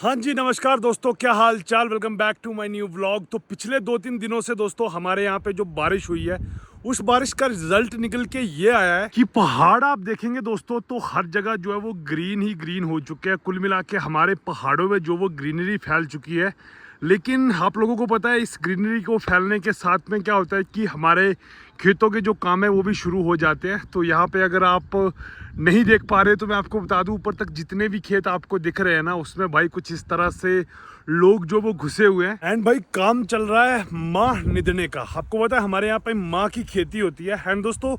हाँ जी, नमस्कार दोस्तों, क्या हाल चाल। Welcome back to my new vlog. तो पिछले 2-3 दिनों से दोस्तों हमारे यहाँ पे जो बारिश हुई है, उस बारिश का रिजल्ट निकल के ये आया है कि पहाड़ आप देखेंगे दोस्तों तो हर जगह जो है वो ग्रीन ही ग्रीन हो चुके हैं। कुल मिला के हमारे पहाड़ों में जो वो ग्रीनरी फैल चुकी है। लेकिन आप लोगों को पता है इस ग्रीनरी को फैलने के साथ में क्या होता है कि हमारे खेतों के जो काम है वो भी शुरू हो जाते हैं। तो यहाँ पे अगर आप नहीं देख पा रहे तो मैं आपको बता दूं, ऊपर तक जितने भी खेत आपको दिख रहे हैं ना, उसमें भाई कुछ इस तरह से लोग जो वो घुसे हुए हैं। एंड भाई काम चल रहा है माँ निदने का। आपको पता है हमारे यहाँ पे माँ की खेती होती है। एंड दोस्तों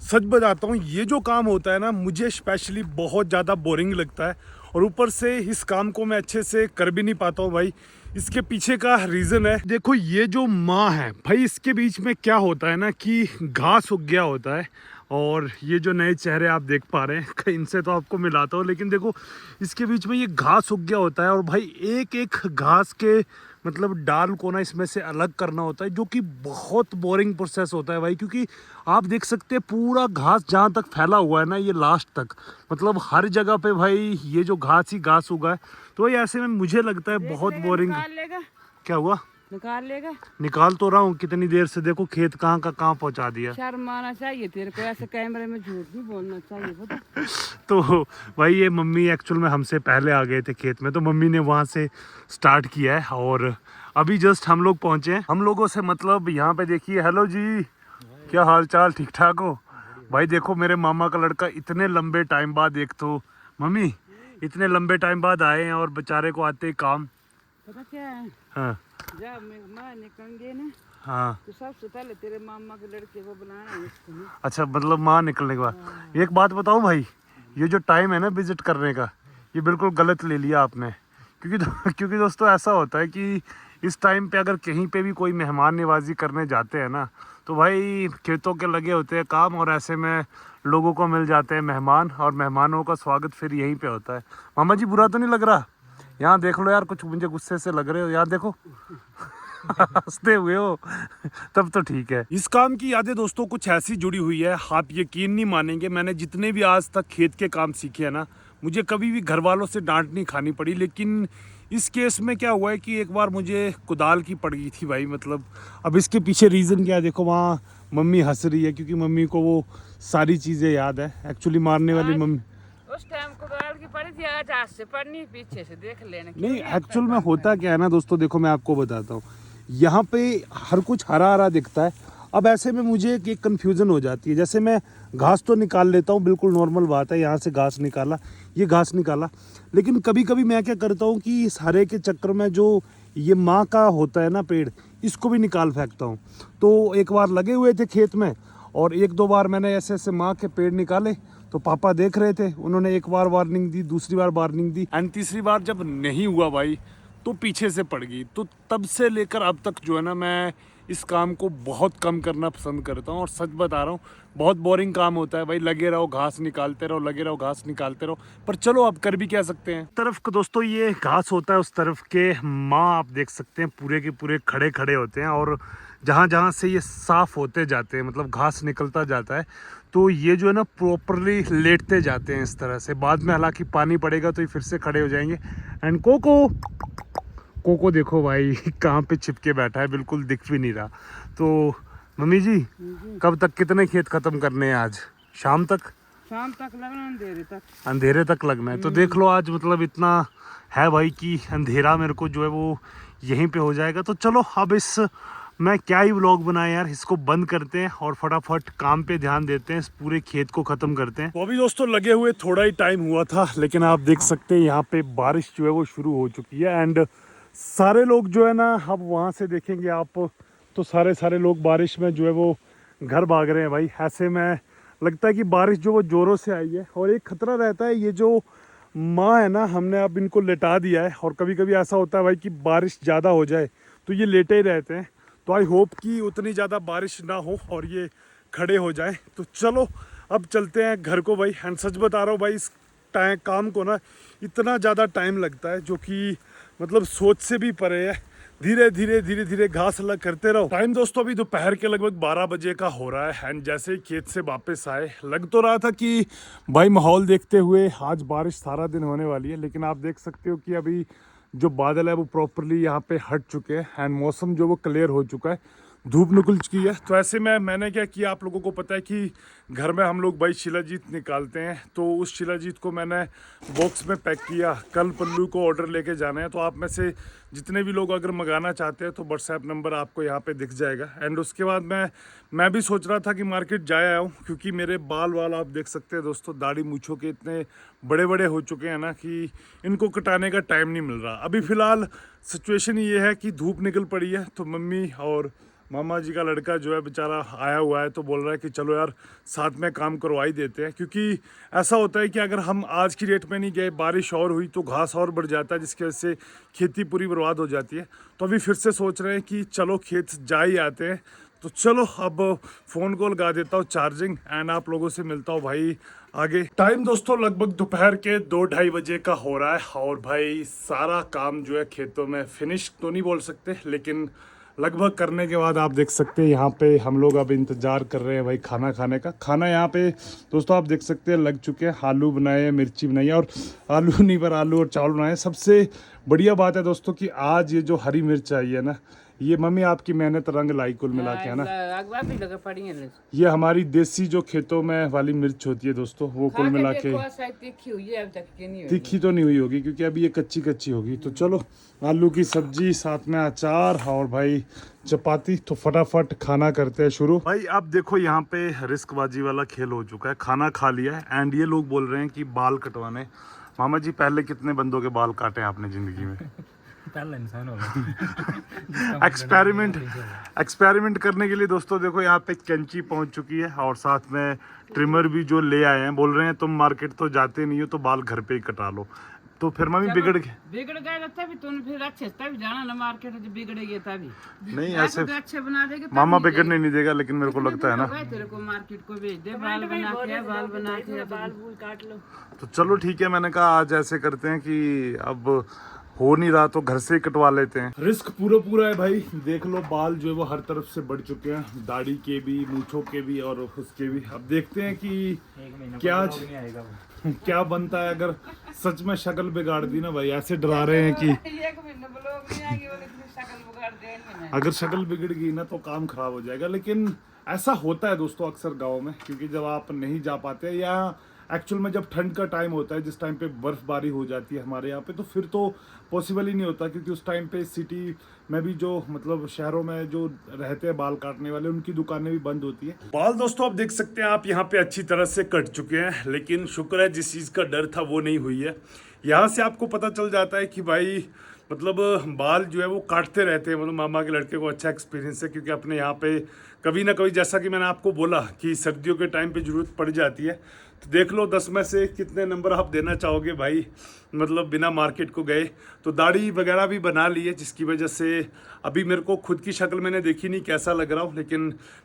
सच बताता हूँ, ये जो काम होता है ना, मुझे स्पेशली बहुत ज़्यादा बोरिंग लगता है। और ऊपर से इस काम को मैं अच्छे से कर भी नहीं पाता हूँ भाई। इसके पीछे का रीज़न है, देखो ये जो माँ है भाई, इसके बीच में क्या होता है ना कि घास उग गया होता है। और ये जो नए चेहरे आप देख पा रहे हैं इनसे तो आपको मिलाता हूँ, लेकिन देखो इसके बीच में ये घास उग गया होता है। और भाई एक एक घास के मतलब डाल को ना इसमें से अलग करना होता है, जो कि बहुत बोरिंग प्रोसेस होता है भाई। क्योंकि आप देख सकते हैं पूरा घास जहाँ तक फैला हुआ है ना, ये लास्ट तक, मतलब हर जगह पे भाई ये जो घास ही घास उगा है। तो भाई ऐसे में मुझे लगता है बहुत बोरिंग। क्या हुआ? निकाल लेगा। निकाल तो रहा हूँ कितनी देर से। देखो खेत कहाँ का कहाँ पहुँचा दिया। शर्म आना चाहिए तेरे को, ऐसे कैमरे में झूठ नहीं बोलना चाहिए पता। तो भाई ये मम्मी एक्चुअल में हमसे पहले आ गए थे खेत में, तो मम्मी ने वहाँ से स्टार्ट किया है। और अभी जस्ट हम लोग पहुँचे हैं। हम लोगों से मतलब यहाँ पे देखिए, हेलो जी, क्या हाल चाल, ठीक ठाक हो? भाई देखो मेरे मामा का लड़का इतने लंबे टाइम बाद, एक तो मम्मी इतने लंबे टाइम बाद आए हैं और बेचारे को आते ही काम। पता क्या है, हाँ जब माँ निकलेंगे ना, हाँ। तो सबसे पहले तेरे मामा के लड़के को बुलाना है इसको। अच्छा, मतलब माँ निकलने के बाद। एक बात बताऊँ भाई, ये जो टाइम है ना विजिट करने का, ये बिल्कुल गलत ले लिया आपने। क्योंकि दोस्तों ऐसा होता है कि इस टाइम पे अगर कहीं पे भी कोई मेहमान नवाजी करने जाते हैं ना, तो भाई खेतों के लगे होते हैं काम, और ऐसे में लोगों को मिल जाते हैं मेहमान, और मेहमानों का स्वागत फिर यहीं पे होता है। मामा जी बुरा तो नहीं लग रहा? यहाँ देख लो यार, कुछ मुझे गुस्से से लग रहे हो, यहाँ देखो हंसते हुए हो तब तो ठीक है। इस काम की यादें दोस्तों कुछ ऐसी जुड़ी हुई है, आप यकीन नहीं मानेंगे, मैंने जितने भी आज तक खेत के काम सीखे हैं ना, मुझे कभी भी घर वालों से डांट नहीं खानी पड़ी। लेकिन इस केस में क्या हुआ है कि एक बार मुझे कुदाल की पड़ गई थी भाई। मतलब अब इसके पीछे रीज़न क्या है, देखो वहाँ मम्मी हंस रही है क्योंकि मम्मी को वो सारी चीज़ें याद है। एक्चुअली मारने वाली मम्मी उस टाइम कुदाल की पड़ी थी, आज हाथ से पड़नी, पीछे से देख लेना। नहीं, एक्चुअल में होता क्या है ना दोस्तों, देखो मैं आपको बताता हूँ। यहाँ पे हर कुछ हरा हरा दिखता है। अब ऐसे में मुझे एक कन्फ्यूज़न हो जाती है। जैसे मैं घास तो निकाल लेता हूँ, बिल्कुल नॉर्मल बात है, यहाँ से घास निकाला, ये घास निकाला। लेकिन कभी कभी मैं क्या करता हूँ कि इस हरे के चक्कर में जो ये माँ का होता है ना पेड़, इसको भी निकाल फेंकता हूँ। तो एक बार लगे हुए थे खेत में, और एक दो बार मैंने ऐसे ऐसे माँ के पेड़ निकाले, तो पापा देख रहे थे, उन्होंने एक बार वार्निंग दी, दूसरी बार वार्निंग दी, एंड तीसरी बार जब नहीं हुआ भाई तो पीछे से पड़ गई। तो तब से लेकर अब तक जो है ना, मैं इस काम को बहुत कम करना पसंद करता हूँ। और सच बता रहा हूँ, बहुत बोरिंग काम होता है भाई, लगे रहो घास निकालते रहो, लगे रहो घास निकालते रहो। पर चलो अब कर भी क्या सकते हैं। तरफ का दोस्तों ये घास होता है, उस तरफ के माँ आप देख सकते हैं पूरे के पूरे खड़े खड़े होते हैं, और जहाँ जहाँ से ये साफ होते जाते हैं, मतलब घास निकलता जाता है, तो ये जो है ना प्रॉपरली लेटते जाते हैं इस तरह से। बाद में हालांकि पानी पड़ेगा तो ये फिर से खड़े हो जाएंगे। एंड कोको देखो भाई कहाँ पे छिपके बैठा है, बिल्कुल दिख भी नहीं रहा। तो मम्मी जी कब तक, कितने खेत खत्म करने हैं आज? शाम तक? शाम तक लगना, अंधेरे तक। अंधेरे तक लगना है। तो देख लो आज मतलब इतना है भाई कि अंधेरा मेरे को जो है वो यहीं पे हो जाएगा। तो चलो अब इस मैं क्या ही व्लॉग बनाए यार, इसको बंद करते हैं और फटाफट काम पे ध्यान देते हैं, इस पूरे खेत को ख़त्म करते हैं। तो अभी दोस्तों लगे हुए थोड़ा ही टाइम हुआ था, लेकिन आप देख सकते हैं यहाँ पे बारिश जो है वो शुरू हो चुकी है। एंड सारे लोग जो है ना, अब वहाँ से देखेंगे आप तो सारे लोग बारिश में जो है वो घर भाग रहे हैं भाई। ऐसे में लगता है कि बारिश जो वो ज़ोरों से आई है, और एक खतरा रहता है, ये जो माँ है ना, हमने अब इनको लेटा दिया है। और कभी कभी ऐसा होता है भाई कि बारिश ज़्यादा हो जाए तो ये लेटे ही रहते हैं। तो आई होप कि उतनी ज़्यादा बारिश ना हो और ये खड़े हो जाए। तो चलो अब चलते हैं घर को भाई। एंड सच बता रहा हूँ भाई, इस काम को ना इतना ज़्यादा टाइम लगता है, जो कि मतलब सोच से भी परे है। धीरे धीरे घास अलग करते रहो। टाइम दोस्तों अभी दोपहर के लगभग 12 बजे का हो रहा है। एंड जैसे ही खेत से वापस आए, लग तो रहा था कि भाई माहौल देखते हुए आज बारिश सारा दिन होने वाली है, लेकिन आप देख सकते हो कि अभी जो बादल है वो प्रॉपरली यहाँ पे हट चुके हैं एंड मौसम जो वो क्लियर हो चुका है, धूप निकल चुकी है। तो ऐसे में मैंने क्या किया, आप लोगों को पता है कि घर में हम लोग भाई शिलाजीत निकालते हैं, तो उस शिलाजीत को मैंने बॉक्स में पैक किया। कल पल्लू को ऑर्डर लेके जाना है, तो आप में से जितने भी लोग अगर मंगाना चाहते हैं तो व्हाट्सएप नंबर आपको यहाँ पे दिख जाएगा। एंड उसके बाद मैं भी सोच रहा था कि मार्केट जाया आऊँ, क्योंकि मेरे बाल आप देख सकते हैं दोस्तों, दाढ़ी मूछों के इतने बड़े बड़े हो चुके हैं ना कि इनको कटाने का टाइम नहीं मिल रहा। अभी फ़िलहाल सिचुएशन ये है कि धूप निकल पड़ी है, तो मम्मी और मामा जी का लड़का जो है बेचारा आया हुआ है, तो बोल रहा है कि चलो यार साथ में काम करवा ही देते हैं। क्योंकि ऐसा होता है कि अगर हम आज की डेट में नहीं गए, बारिश और हुई तो घास और बढ़ जाता है, जिसकी वजह से खेती पूरी बर्बाद हो जाती है। तो अभी फिर से सोच रहे हैं कि चलो खेत जा ही आते हैं। तो चलो अब फ़ोन को लगा देता हूँ चार्जिंग एंड आप लोगों से मिलता हूँ भाई आगे। टाइम दोस्तों लगभग दोपहर के 2-2:30 बजे का हो रहा है और भाई सारा काम जो है खेतों में फिनिश तो नहीं बोल सकते, लेकिन लगभग करने के बाद आप देख सकते हैं यहाँ पे हम लोग अब इंतज़ार कर रहे हैं भाई खाना खाने का। खाना यहाँ पे दोस्तों आप देख सकते हैं लग चुके हैं। आलू बनाए हैं, मिर्ची बनाई है, और आलू नहीं पर आलू और चावल बनाए हैं। सबसे बढ़िया बात है दोस्तों कि आज ये जो हरी मिर्च आई है ना, ये मम्मी आपकी मेहनत रंग लाई कुल मिला के, है ना। अगवा भी लगा पड़ी है। ये हमारी देसी जो खेतों में वाली मिर्च होती है दोस्तों, वो कुल मिला के तीखी हुई है, अब तक की नहीं हुई। तीखी तो नहीं हुई होगी क्योंकि अभी ये कच्ची कच्ची होगी। तो चलो आलू की सब्जी साथ में अचार और भाई चपाती, तो फटाफट खाना करते हैं शुरू। भाई आप देखो यहाँ पे रिस्कबाजी वाला खेल हो चुका है। खाना खा लिया है एंड ये लोग बोल रहे हैं कि बाल कटवाने। मामा जी पहले कितने बंदों के बाल काटे हैं आपने जिंदगी में? पहला इंसान होगा। एक्सपेरिमेंट करने के लिए दोस्तों देखो यहाँ पे कैंची पहुंच चुकी है और साथ में ट्रिमर भी जो ले आए हैं। बोल रहे हैं तुम मार्केट तो जाते नहीं हो तो बाल घर पे ही कटा लो। तो फिर मम्मी बिगड़ गए तभी तुम फिर अच्छे तभी जाना ना मार्केट, जो बिगड़ेगी तभी नहीं ऐसे अच्छे बना देगा। मामा बिगड़ने नहीं देगा, लेकिन मेरे को लगता है ना तेरे को मार्केट को भेज दे, बाल बना के बाल बूल काट लो। तो चलो ठीक है, मैंने कहा आज ऐसे करते हैं कि अब हो नहीं रहा तो घर से ही कटवा लेते हैं। रिस्क पूरा है भाई। देख लो बाल जो है वो हर तरफ से बढ़ चुके हैं, दाढ़ी के भी, मूछों के भी और उसके भी। अब देखते हैं कि क्या बनता है। अगर सच में शक्ल बिगाड़ दी ना भाई, ऐसे डरा रहे हैं कि अगर शक्ल बिगड़ गई ना तो काम खराब हो जाएगा। लेकिन ऐसा होता है दोस्तों अक्सर गाँव में, क्योंकि जब आप नहीं जा पाते या एक्चुअल में जब ठंड का टाइम होता है, जिस टाइम पे बर्फबारी हो जाती है हमारे यहाँ पे, तो फिर तो पॉसिबल ही नहीं होता, क्योंकि उस टाइम पे सिटी में भी जो मतलब शहरों में जो रहते हैं बाल काटने वाले, उनकी दुकानें भी बंद होती है। बाल दोस्तों आप देख सकते हैं आप यहाँ पे अच्छी तरह से कट चुके हैं, लेकिन शुक्र है जिस चीज़ का डर था वो नहीं हुई है। यहाँ से आपको पता चल जाता है कि भाई मतलब बाल जो है वो काटते रहते हैं। मतलब मामा के लड़के को अच्छा एक्सपीरियंस है, क्योंकि अपने यहाँ पे कभी ना कभी, जैसा कि मैंने आपको बोला कि सर्दियों के टाइम पे ज़रूरत पड़ जाती है। तो देख लो 10 में से कितने नंबर आप देना चाहोगे भाई, मतलब बिना मार्केट को गए। तो दाढ़ी वगैरह भी बना ली है, जिसकी वजह से अभी मेरे को खुद की शक्ल मैंने देखी नहीं कैसा लग रहा हूँ, लेकिन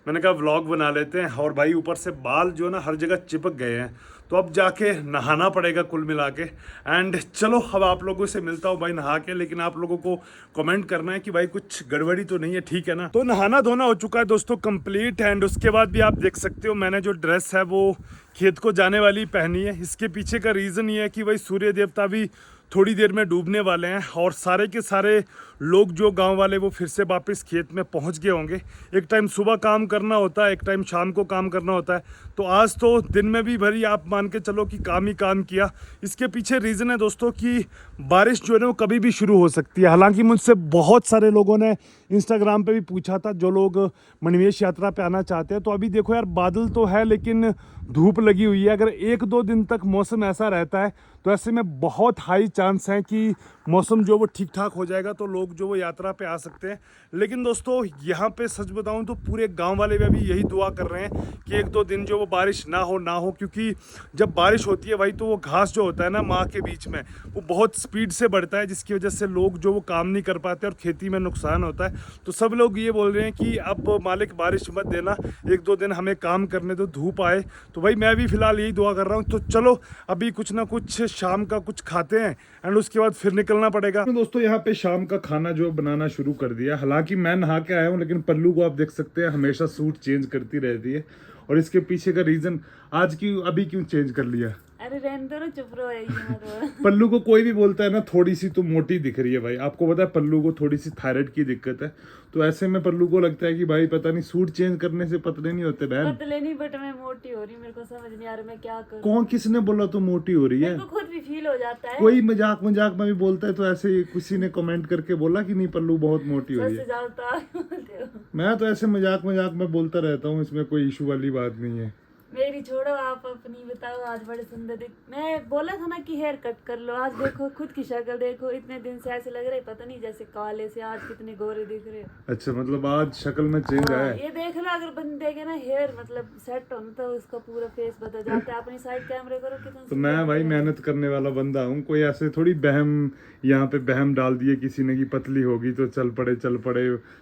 मैंने कहा व्लॉग बना लेते हैं। और भाई ऊपर से बाल जो है ना हर जगह चिपक गए हैं, तो अब जाके नहाना पड़ेगा कुल मिला के। एंड चलो अब आप लोगों से मिलता हूँ भाई नहा के, लेकिन आप लोगों को कमेंट करना है कि भाई कुछ गड़बड़ी तो नहीं है, ठीक है ना। तो नहाना धोना हो चुका है दोस्तों कंप्लीट। एंड उसके बाद भी आप देख सकते हो मैंने जो ड्रेस है वो खेत को जाने वाली पहनी है। इसके पीछे का रीज़न ये है कि भाई सूर्य देवता भी थोड़ी देर में डूबने वाले हैं, और सारे के सारे लोग जो गांव वाले वो फिर से वापस खेत में पहुंच गए होंगे। एक टाइम सुबह काम करना होता है, एक टाइम शाम को काम करना होता है। तो आज तो दिन में भी भरी आप मान के चलो कि काम ही काम किया। इसके पीछे रीज़न है दोस्तों कि बारिश जो है ना वो कभी भी शुरू हो सकती है। हालांकि मुझसे बहुत सारे लोगों ने इंस्टाग्राम पे भी पूछा था, जो लोग मणिमेश यात्रा पे आना चाहते हैं। तो अभी देखो यार बादल तो है लेकिन धूप लगी हुई है। अगर 1-2 दिन तक मौसम ऐसा रहता है तो ऐसे में बहुत हाई चांस है कि मौसम जो वो ठीक ठाक हो जाएगा, तो लोग जो वो यात्रा पे आ सकते हैं। लेकिन दोस्तों यहाँ पे सच बताऊँ तो पूरे गांव वाले भी अभी यही दुआ कर रहे हैं कि 1-2 दिन जो वो बारिश ना हो, क्योंकि जब बारिश होती है भाई तो वो घास जो होता है ना माह के बीच में, वो बहुत स्पीड से बढ़ता है, जिसकी वजह से लोग जो वो काम नहीं कर पाते और खेती में नुकसान होता है। तो सब लोग ये बोल रहे हैं कि अब मालिक बारिश मत देना, 1-2 दिन हमें काम करने दो, धूप आए। तो भाई मैं भी फिलहाल यही दुआ कर रहा हूँ। तो चलो अभी कुछ ना कुछ शाम का कुछ खाते हैं एंड उसके बाद फिर निकलना पड़ेगा। दोस्तों यहाँ पे शाम का खाना जो बनाना शुरू कर दिया। हालांकि मैं नहा के आया हूँ, लेकिन पल्लू को आप देख सकते हैं हमेशा सूट चेंज करती रहती है, और इसके पीछे का रीजन आज की अभी क्यों चेंज कर लिया। अरे रहने दो ना, चुप रहो, ये मत बोलो। पल्लू को कोई भी बोलता है ना थोड़ी सी तो मोटी दिख रही है भाई, आपको पता है पल्लू को थोड़ी सी थायराइड की दिक्कत है, तो ऐसे में पल्लू को लगता है कि भाई पता नहीं सूट चेंज करने से पतले नहीं होते बहन। पतले नहीं, बट मैं मोटी हो रही हूँ, मेरे को समझ नहीं आ रहा मैं क्या करूँ। कौन किसने बोला तो मोटी हो रही है? मेरे को खुद भी फील हो जाता है। कोई मजाक मजाक में भी बोलता है तो ऐसे ही किसी ने कमेंट करके बोला कि नहीं पल्लू बहुत मोटी हो रही सबसे है। ज्यादा बोलते हो। मैं तो ऐसे मजाक मजाक में बोलता रहता हूँ, इसमें कोई इशू वाली बात नहीं है। मेरी छोड़ो, आप अपनी बताओ। आज बड़े सुंदर मैं बोला था ना कि हेयर कट कर लो, आज देखो खुद की शक्ल देखो, इतने दिन से ऐसे लग रहे पता नहीं जैसे काले से, आज कितने गोरे दिख रहे हो। अच्छा मतलब आज शक्ल में चेंज आया है। ये देख लो, अगर बंदे के ना हेयर मतलब सेट हो तो उसका पूरा फेस बदल जाता है। अपनी साइड कैमरे करो कितना तो मैं भाई मेहनत करने वाला बंदा हूँ, कोई ऐसे थोड़ी बहम यहाँ पे बहम डाल दिए किसी ने कि पतली होगी तो चल पड़े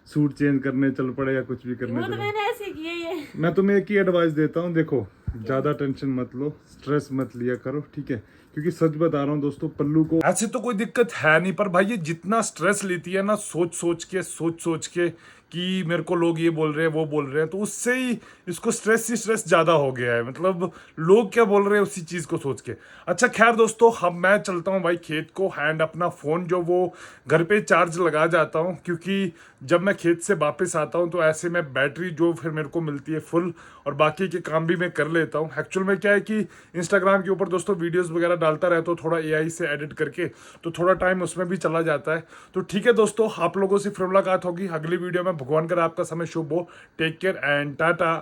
सूट चेंज करने चल पड़े या कुछ भी करने वो तो चले। मैंने ऐसे किए ये। मैं तुम्हें एक ही एडवाइस देता हूँ, देखो ज्यादा टेंशन मत लो, स्ट्रेस मत लिया करो, ठीक है? क्योंकि सच बता रहा हूँ दोस्तों, पल्लू को ऐसे तो कोई दिक्कत है नहीं, पर भाई ये जितना स्ट्रेस लेती है ना सोच सोच के कि मेरे को लोग ये बोल रहे हैं वो बोल रहे हैं, तो उससे ही इसको स्ट्रेस ही स्ट्रेस ज्यादा हो गया है, मतलब लोग क्या बोल रहे हैं उसी चीज को सोच के। अच्छा खैर दोस्तों, अब मैं चलता हूँ भाई खेत को, हैंड अपना फोन जो वो घर पे चार्ज लगा जाता हूँ, क्योंकि जब मैं खेत से वापस आता हूँ तो ऐसे में बैटरी जो फिर मेरे को मिलती है फुल, और बाकी के काम भी मैं कर लेता हूँ। एक्चुअल में क्या है कि इंस्टाग्राम के ऊपर दोस्तों वीडियोस वगैरह डालता रहता हूँ थोड़ा एआई से एडिट करके, तो थोड़ा टाइम उसमें भी चला जाता है। तो ठीक है दोस्तों, आप लोगों से फिर मुलाकात होगी अगली वीडियो में। भगवान करे आपका समय शुभ हो। Take care and Tata.